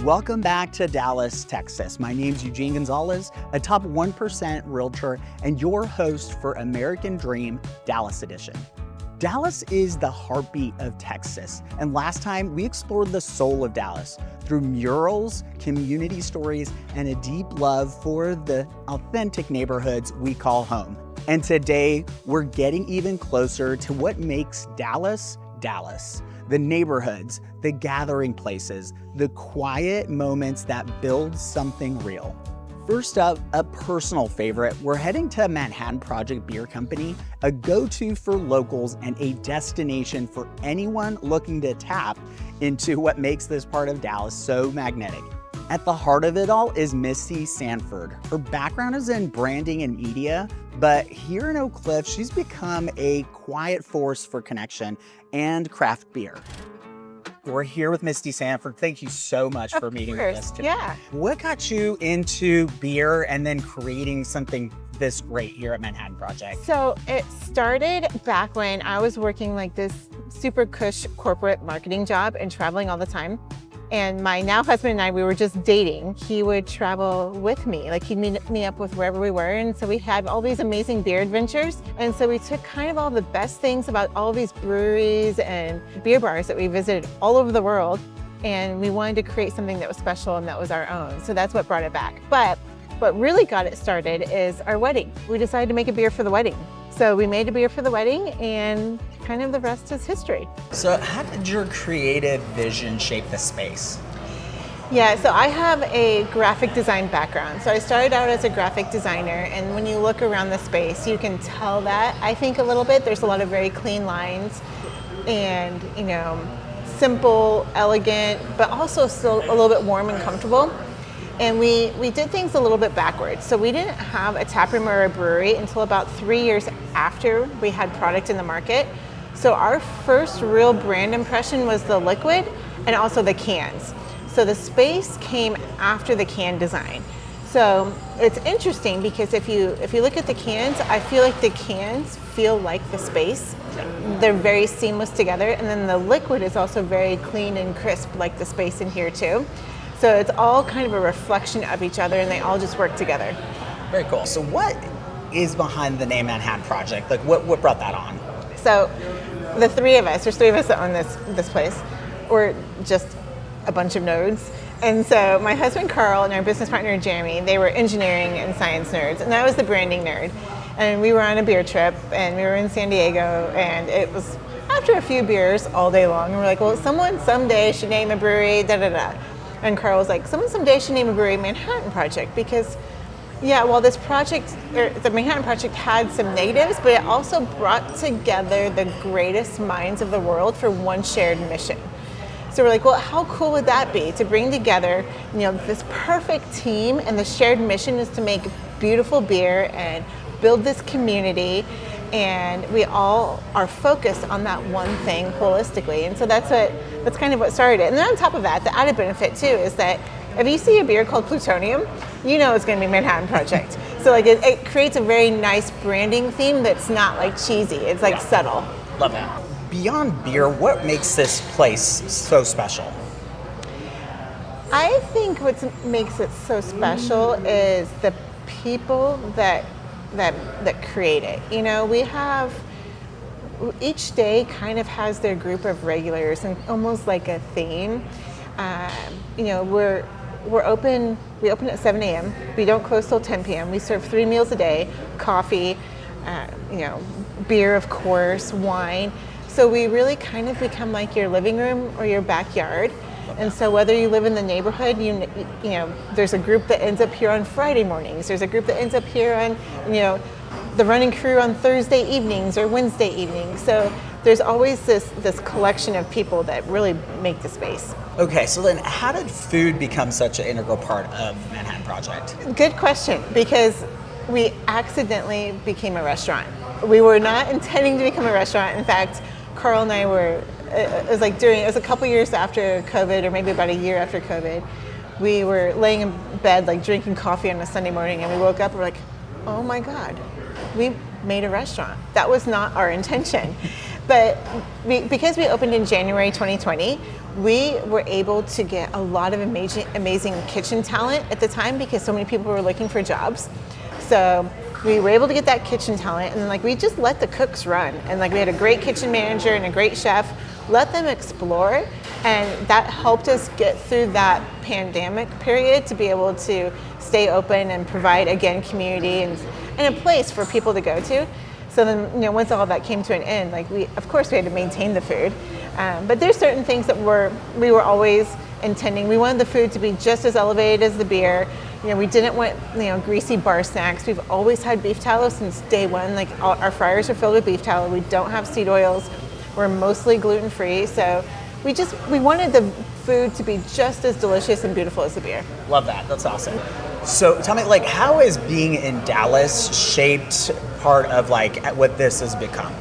Welcome back to Dallas, Texas. My name's Eugene Gonzalez, a top 1% realtor and your host for American Dream Dallas Edition. Dallas is the heartbeat of Texas, and last time we explored the soul of Dallas through murals, community stories, and a deep love for the authentic neighborhoods we call home. And today, we're getting even closer to what makes Dallas, Dallas. The neighborhoods, the gathering places, the quiet moments that build something real. First up, a personal favorite, we're heading to Manhattan Project Beer Company, a go-to for locals and a destination for anyone looking to tap into what makes this part of Dallas so magnetic. At the heart of it all is Misty Sanford. Her background is in branding and media, but here in Oak Cliff, she's become a quiet force for connection and craft beer. We're here with Misty Sanford. Thank you so much for meeting with us today. Yeah. What got you into beer and then creating something this great here at Manhattan Project? So it started back when I was working like this super cush corporate marketing job and traveling all the time. And my now husband and I, we were just dating. He would travel with me, like he'd meet me up with wherever we were. And so we had all these amazing beer adventures. And so we took kind of all the best things about all these breweries and beer bars that we visited all over the world. And we wanted to create something that was special and that was our own. So that's what brought it back. But what really got it started is our wedding. We decided to make a beer for the wedding. So we made a beer for the wedding, and kind of the rest is history. So how did your creative vision shape the space? Yeah, so I have a graphic design background. So I started out as a graphic designer, and when you look around the space, you can tell that, I think, a little bit. There's a lot of very clean lines and, simple, elegant, but also still a little bit warm and comfortable. And we did things a little bit backwards. So we didn't have a taproom or a brewery until about 3 years after we had product in the market. So our first real brand impression was the liquid and also the cans. So the space came after the can design. So it's interesting because if you look at the cans, I feel like the cans feel like the space. They're very seamless together. And then the liquid is also very clean and crisp, like the space in here too. So it's all kind of a reflection of each other, and they all just work together. Very cool. So what is behind the name Manhattan Project? Like what brought that on? So the three of us, there's three of us that own this place. We're just a bunch of nerds. And so my husband Carl and our business partner Jeremy, they were engineering and science nerds, and I was the branding nerd. And we were on a beer trip, and we were in San Diego, and it was after a few beers all day long. And we're like, well, someone someday should name a brewery, da-da-da. And Carl was like, someone someday should name a brewery Manhattan Project, because, while this project, the Manhattan Project had some negatives, but it also brought together the greatest minds of the world for one shared mission. So we're like, well, how cool would that be to bring together, this perfect team, and the shared mission is to make beautiful beer and build this community, and we all are focused on that one thing holistically. And so that's kind of what started it. And then on top of that, the added benefit too is that if you see a beer called Plutonium, it's going to be Manhattan Project. So like it creates a very nice branding theme that's not like cheesy. It's like subtle. Love that. Beyond beer, what makes this place so special? I think what makes it so special is the people that create it. We have, each day kind of has their group of regulars and almost like a theme. We're open, we open at 7 a.m. We don't close till 10 p.m. We serve 3 meals a day, coffee, beer, of course, wine. So we really kind of become like your living room or your backyard. And so whether you live in the neighborhood, there's a group that ends up here on Friday mornings. There's a group that ends up here on, the running crew on Thursday evenings or Wednesday evenings. So there's always this collection of people that really make the space. Okay, so then how did food become such an integral part of Manhattan Project? Good question, because we accidentally became a restaurant. We were not intending to become a restaurant. In fact, Carl and I were, it was a couple years after COVID, or maybe about a year after COVID. We were laying in bed, like drinking coffee on a Sunday morning, and we woke up and we're like, oh my God, we made a restaurant. That was not our intention. But because we opened in January 2020, we were able to get a lot of amazing kitchen talent at the time because so many people were looking for jobs. So we were able to get that kitchen talent, and like we just let the cooks run, and like we had a great kitchen manager and a great chef, let them explore, and that helped us get through that pandemic period to be able to stay open and provide, again, community and a place for people to go to. So then, once all of that came to an end, like of course we had to maintain the food, but there's certain things that we were always intending. We wanted the food to be just as elevated as the beer. We didn't want greasy bar snacks. We've always had beef tallow since day one. Like our fryers are filled with beef tallow. We don't have seed oils. We're mostly gluten free. So we wanted the food to be just as delicious and beautiful as the beer. Love that. That's awesome. So tell me, like, how has being in Dallas shaped part of like what this has become?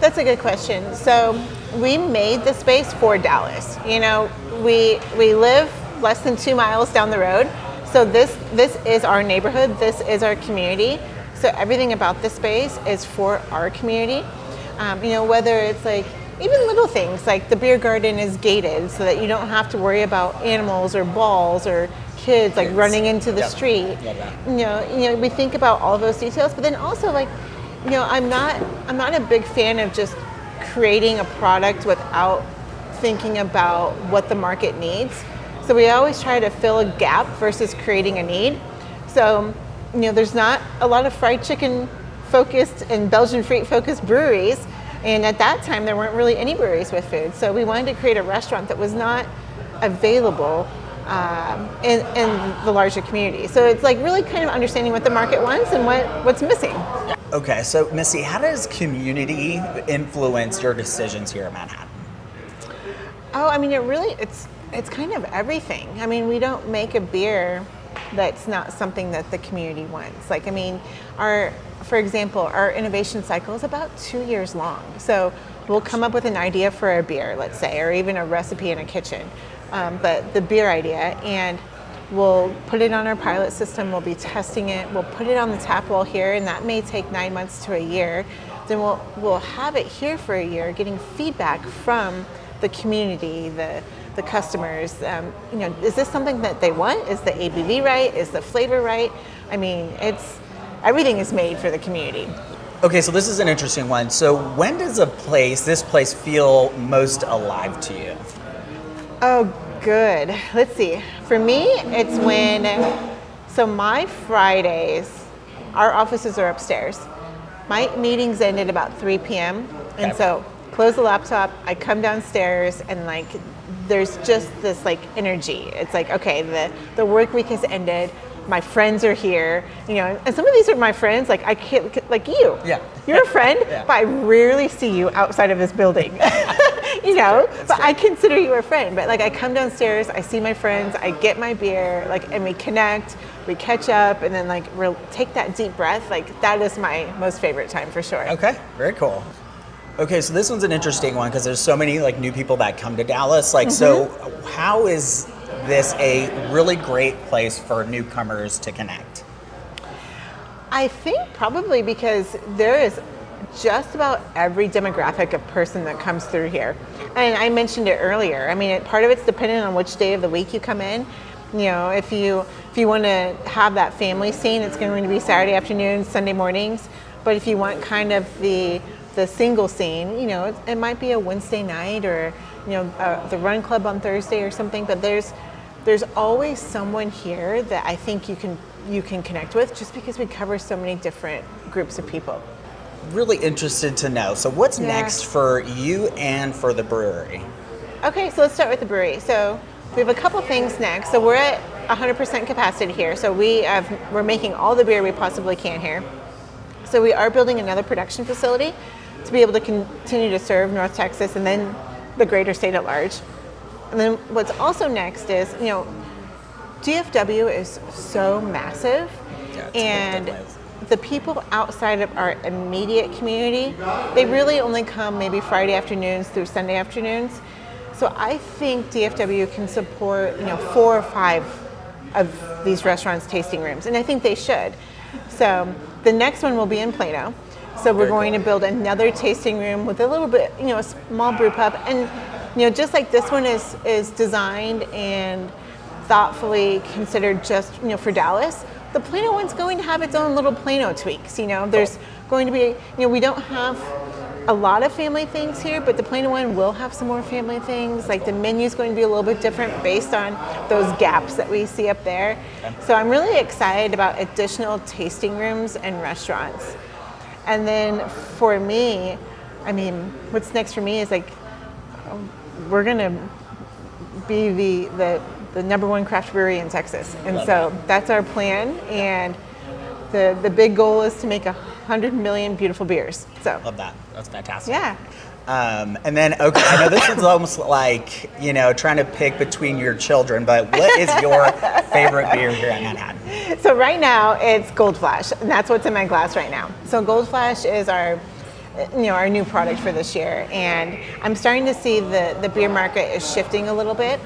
That's a good question. So we made the space for Dallas. We live less than 2 miles down the road. So this is our neighborhood. This is our community. So everything about this space is for our community. Whether it's like even little things like the beer garden is gated so that you don't have to worry about animals or balls or kids like running into the street. We think about all those details, but then also like, I'm not a big fan of just creating a product without thinking about what the market needs. So we always try to fill a gap versus creating a need. So, there's not a lot of fried chicken focused and Belgian fruit focused breweries. And at that time, there weren't really any breweries with food. So we wanted to create a restaurant that was not available in the larger community. So it's like really kind of understanding what the market wants and what's missing. Okay, so Misty, how does community influence your decisions here in Manhattan? Oh, I mean, it's kind of everything. I mean, we don't make a beer that's not something that the community wants. Like, I mean, for example, our innovation cycle is about 2 years long. So we'll come up with an idea for a beer, let's say, or even a recipe in a kitchen. But the beer idea, and we'll put it on our pilot system, we'll be testing it, we'll put it on the tap wall here, and that may take 9 months to a year. Then we'll have it here for a year, getting feedback from the community, the customers. Is this something that they want? Is the ABV right? Is the flavor right? I mean, everything is made for the community. Okay, so this is an interesting one. So when does this place feel most alive to you? Oh, good. Let's see. For me, it's so my Fridays, our offices are upstairs. My meetings end at about 3 p.m. And so close the laptop, I come downstairs, and like there's just this like energy. It's like, okay, the work week has ended. My friends are here, and some of these are my friends. Like I can't, like you. Yeah. You're a friend, but I rarely see you outside of this building. But I consider you a friend. But like I come downstairs, I see my friends, I get my beer, and we connect, we catch up, and then we'll take that deep breath. Like that is my most favorite time for sure. Okay, very cool. Okay, so this one's an interesting one because there's so many new people that come to Dallas. So how is this a really great place for newcomers to connect? I think probably because there is just about every demographic of person that comes through here. And I mentioned it earlier. I mean, part of it's dependent on which day of the week you come in. If you want to have that family scene, it's going to be Saturday afternoons, Sunday mornings. But if you want kind of the single scene, it might be a Wednesday night or the run club on Thursday or something. But there's always someone here that I think you can connect with, just because we cover so many different groups of people. Really interested to know. So what's next for you and for the brewery? Okay, so let's start with the brewery. So we have a couple things next. So we're at 100% capacity here. So we're making all the beer we possibly can here. So we are building another production facility to be able to continue to serve North Texas and then the greater state at large. And then what's also next is, DFW is so massive, and the people outside of our immediate community, they really only come maybe Friday afternoons through Sunday afternoons. So I think DFW can support, 4 or 5 of these restaurants' tasting rooms, and I think they should. So the next one will be in Plano. So we're going to build another tasting room with a little bit, a small brew pub. And just like this one is designed and thoughtfully considered just, for Dallas, the Plano one's going to have its own little Plano tweaks. There's going to be, we don't have a lot of family things here, but the Plano one will have some more family things. Like the menu's going to be a little bit different based on those gaps that we see up there. So I'm really excited about additional tasting rooms and restaurants. And then for me, what's next for me is like, we're gonna be the number one craft brewery in Texas. And so that's our plan. And the big goal is to make 100 million beautiful beers. So love that. That's fantastic. Yeah. And then, okay, I know this one's almost like, trying to pick between your children, but what is your favorite beer here at Manhattan? So right now it's Gold Flash, and that's what's in my glass right now. So Gold Flash is our new product for this year, and I'm starting to see the beer market is shifting a little bit.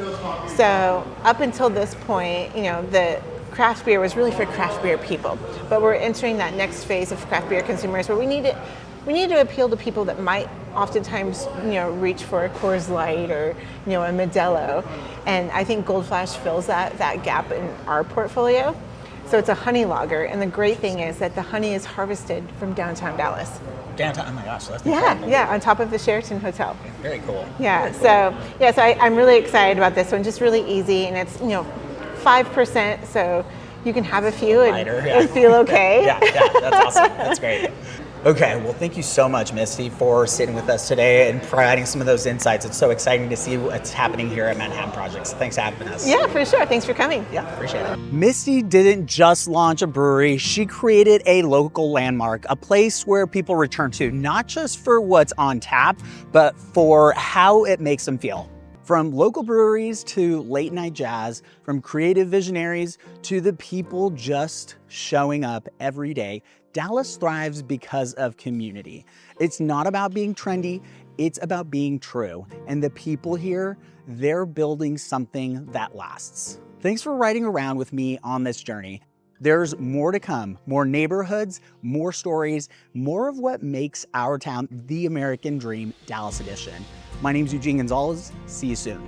So up until this point, the craft beer was really for craft beer people, but we're entering that next phase of craft beer consumers where we need to appeal to people that might oftentimes reach for a Coors Light or a Modelo, and I think Gold Flash fills that gap in our portfolio. So it's a honey lager, and the great thing is that the honey is harvested from downtown Dallas. Downtown, oh my gosh, that's incredible. Yeah, on top of the Sheraton Hotel. Very cool. Yeah, Very cool. so I'm really excited about this one. Just really easy, and it's 5%, so you can have a few and feel okay. yeah, that's awesome. That's great. Okay, well, thank you so much, Misty, for sitting with us today and providing some of those insights. It's so exciting to see what's happening here at Manhattan Projects. Thanks for having us. Yeah, for sure. Thanks for coming. Yeah, appreciate it. Misty didn't just launch a brewery. She created a local landmark, a place where people return to, not just for what's on tap, but for how it makes them feel. From local breweries to late night jazz, from creative visionaries to the people just showing up every day, Dallas thrives because of community. It's not about being trendy, it's about being true. And the people here, they're building something that lasts. Thanks for riding around with me on this journey. There's more to come, more neighborhoods, more stories, more of what makes our town the American Dream Dallas Edition. My name's Eugene Gonzalez. See you soon.